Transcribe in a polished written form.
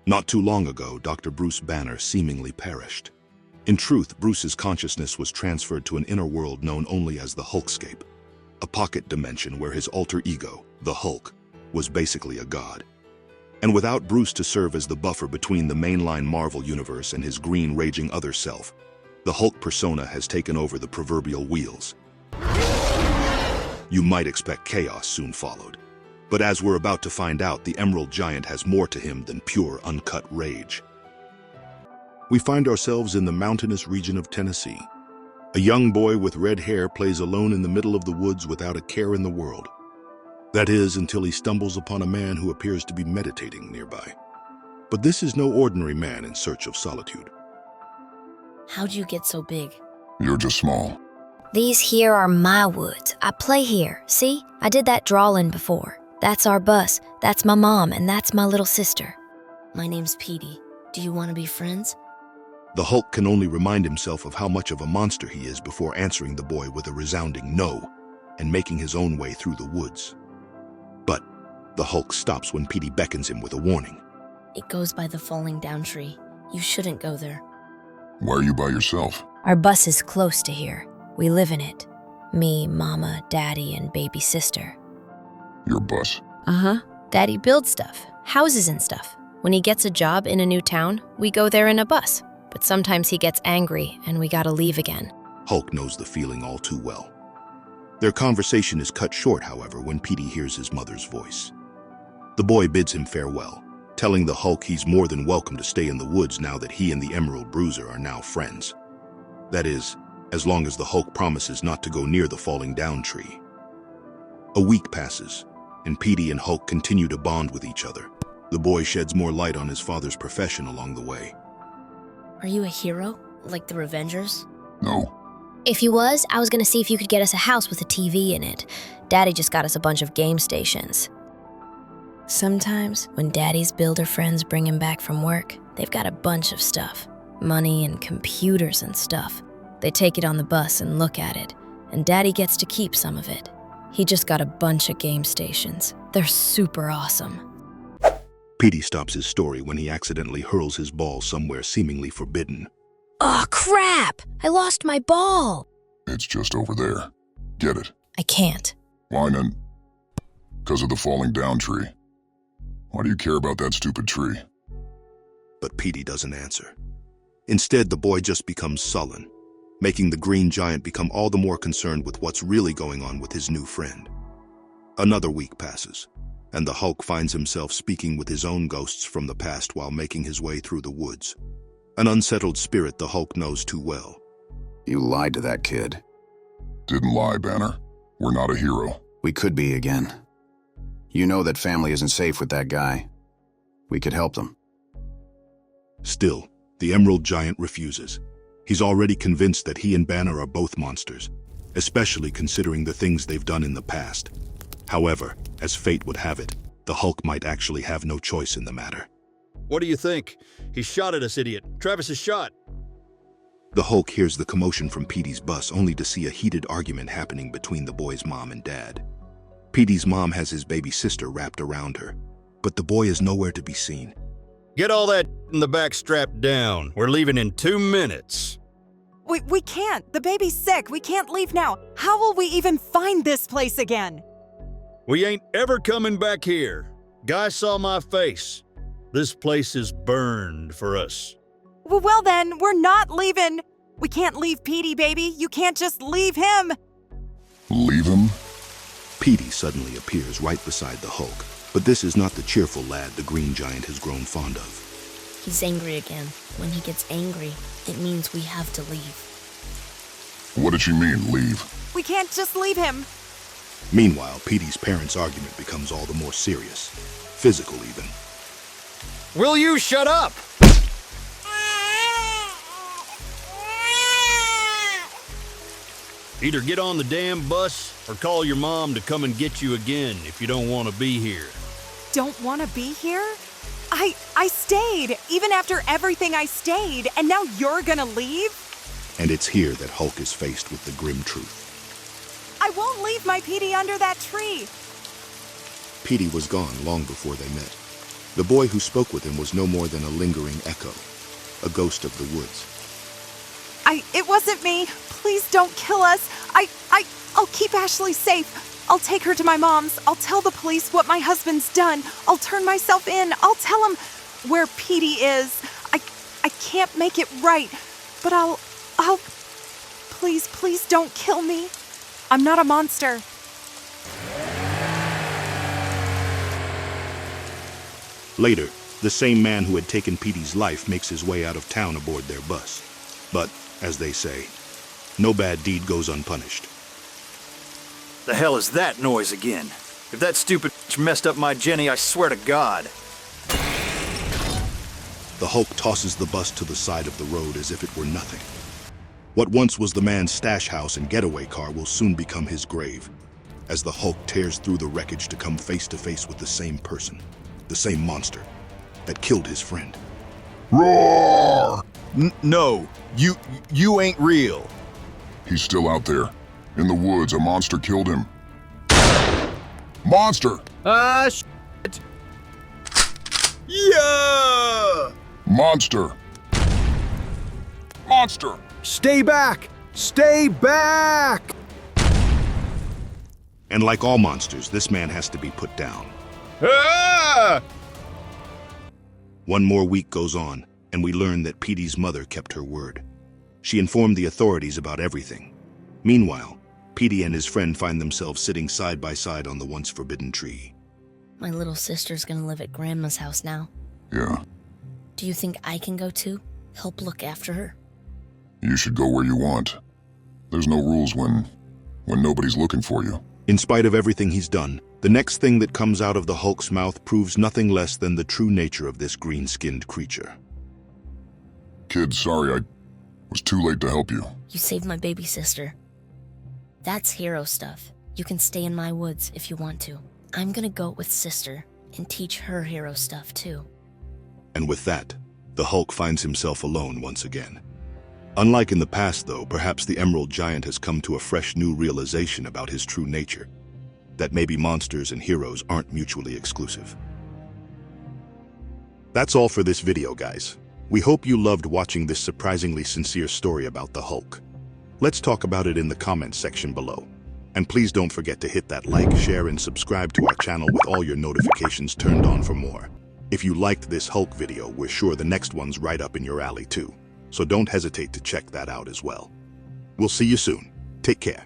Not too long ago, Dr. Bruce Banner seemingly perished. In truth, Bruce's consciousness was transferred to an inner world known only as the Hulkscape, a pocket dimension where his alter ego, the Hulk, was basically a god. And without Bruce to serve as the buffer between the mainline Marvel universe and his green raging other self, the Hulk persona has taken over the proverbial wheels. You might expect chaos soon followed. But as we're about to find out, the Emerald Giant has more to him than pure uncut rage. We find ourselves in the mountainous region of Tennessee. A young boy with red hair plays alone in the middle of the woods without a care in the world. That is, until he stumbles upon a man who appears to be meditating nearby. But this is no ordinary man in search of solitude. How'd you get so big? You're just small. These here are my woods. I play here. See? I did that drawing before. That's our bus. That's my mom, and that's my little sister. My name's Petey. Do you want to be friends? The Hulk can only remind himself of how much of a monster he is before answering the boy with a resounding no and making his own way through the woods. But the Hulk stops when Petey beckons him with a warning. It goes by the falling down tree. You shouldn't go there. Why are you by yourself? Our bus is close to here. We live in it. Me, Mama, Daddy, and baby sister. Your bus? Uh-huh. Daddy builds stuff, houses and stuff. When he gets a job in a new town, we go there in a bus. But sometimes he gets angry and we gotta leave again. Hulk knows the feeling all too well. Their conversation is cut short, however, when Petey hears his mother's voice. The boy bids him farewell, telling the Hulk he's more than welcome to stay in the woods now that he and the Emerald Bruiser are now friends. That is, as long as the Hulk promises not to go near the falling down tree. A week passes, and Petey and Hulk continue to bond with each other. The boy sheds more light on his father's profession along the way. Are you a hero? Like the Revengers? No. If you was, I was gonna see if you could get us a house with a TV in it. Daddy just got us a bunch of game stations. Sometimes, when Daddy's builder friends bring him back from work, they've got a bunch of stuff. Money and computers and stuff. They take it on the bus and look at it, and Daddy gets to keep some of it. He just got a bunch of game stations. They're super awesome. Petey stops his story when he accidentally hurls his ball somewhere seemingly forbidden. Oh, crap! I lost my ball! It's just over there. Get it. I can't. Why not? Because of the falling down tree. Why do you care about that stupid tree? But Petey doesn't answer. Instead, the boy just becomes sullen, making the Green Giant become all the more concerned with what's really going on with his new friend. Another week passes, and the Hulk finds himself speaking with his own ghosts from the past while making his way through the woods. An unsettled spirit the Hulk knows too well. You lied to that kid. Didn't lie, Banner. We're not a hero. We could be again. You know that family isn't safe with that guy. We could help them. Still, the Emerald Giant refuses. He's already convinced that he and Banner are both monsters, especially considering the things they've done in the past. However, as fate would have it, the Hulk might actually have no choice in the matter. What do you think? He shot at us, idiot. Travis is shot. The Hulk hears the commotion from Petey's bus only to see a heated argument happening between the boy's mom and dad. Petey's mom has his baby sister wrapped around her, but the boy is nowhere to be seen. Get all that in the back strapped down. We're leaving in 2 minutes. We can't. The baby's sick. We can't leave now. How will we even find this place again? We ain't ever coming back here. Guy saw my face. This place is burned for us. Well then, we're not leaving. We can't leave Petey, baby. You can't just leave him. Leave him? Petey suddenly appears right beside the Hulk, but this is not the cheerful lad the Green Giant has grown fond of. He's angry again. When he gets angry, it means we have to leave. What did she mean, leave? We can't just leave him. Meanwhile, Petey's parents' argument becomes all the more serious, physical even. Will you shut up? Either get on the damn bus or call your mom to come and get you again if you don't want to be here. Don't want to be here? I stayed, even after everything I stayed, and now you're gonna leave? And it's here that Hulk is faced with the grim truth. I won't leave my Petey under that tree. Petey was gone long before they met. The boy who spoke with him was no more than a lingering echo, a ghost of the woods. It wasn't me. Please don't kill us. I'll keep Ashley safe. I'll take her to my mom's. I'll tell the police what my husband's done. I'll turn myself in. I'll tell them where Petey is. I can't make it right, but I'll... Please don't kill me. I'm not a monster. Later, the same man who had taken Petey's life makes his way out of town aboard their bus. But, as they say, no bad deed goes unpunished. The hell is that noise again? If that stupid messed up my Jenny, I swear to God. The Hulk tosses the bus to the side of the road as if it were nothing. What once was the man's stash house and getaway car will soon become his grave, as the Hulk tears through the wreckage to come face to face with the same person, the same monster, that killed his friend. Roar! No, you ain't real. He's still out there. In the woods, a monster killed him. Monster! Shit. Yeah! Monster! Monster! Stay back! Stay back! And like all monsters, this man has to be put down. Ah! One more week goes on, and we learn that Petey's mother kept her word. She informed the authorities about everything. Meanwhile, Petey and his friend find themselves sitting side by side on the once forbidden tree. My little sister's gonna live at Grandma's house now. Yeah, Do you think I can go too? Help look after her? you should go where you want. There's no rules when nobody's looking for you. In spite of everything he's done, the next thing that comes out of the Hulk's mouth proves nothing less than the true nature of this green-skinned creature. Kid, sorry, I was too late to help you. You saved my baby sister. That's hero stuff. You can stay in my woods if you want to. I'm gonna go with sister and teach her hero stuff too. And with that, the Hulk finds himself alone once again. Unlike in the past, though, perhaps the Emerald Giant has come to a fresh new realization about his true nature, that maybe monsters and heroes aren't mutually exclusive. That's all for this video, guys. We hope you loved watching this surprisingly sincere story about the Hulk. Let's talk about it in the comments section below. And please don't forget to hit that like, share, and subscribe to our channel with all your notifications turned on for more. If you liked this Hulk video, we're sure the next one's right up in your alley too. So don't hesitate to check that out as well. We'll see you soon. Take care.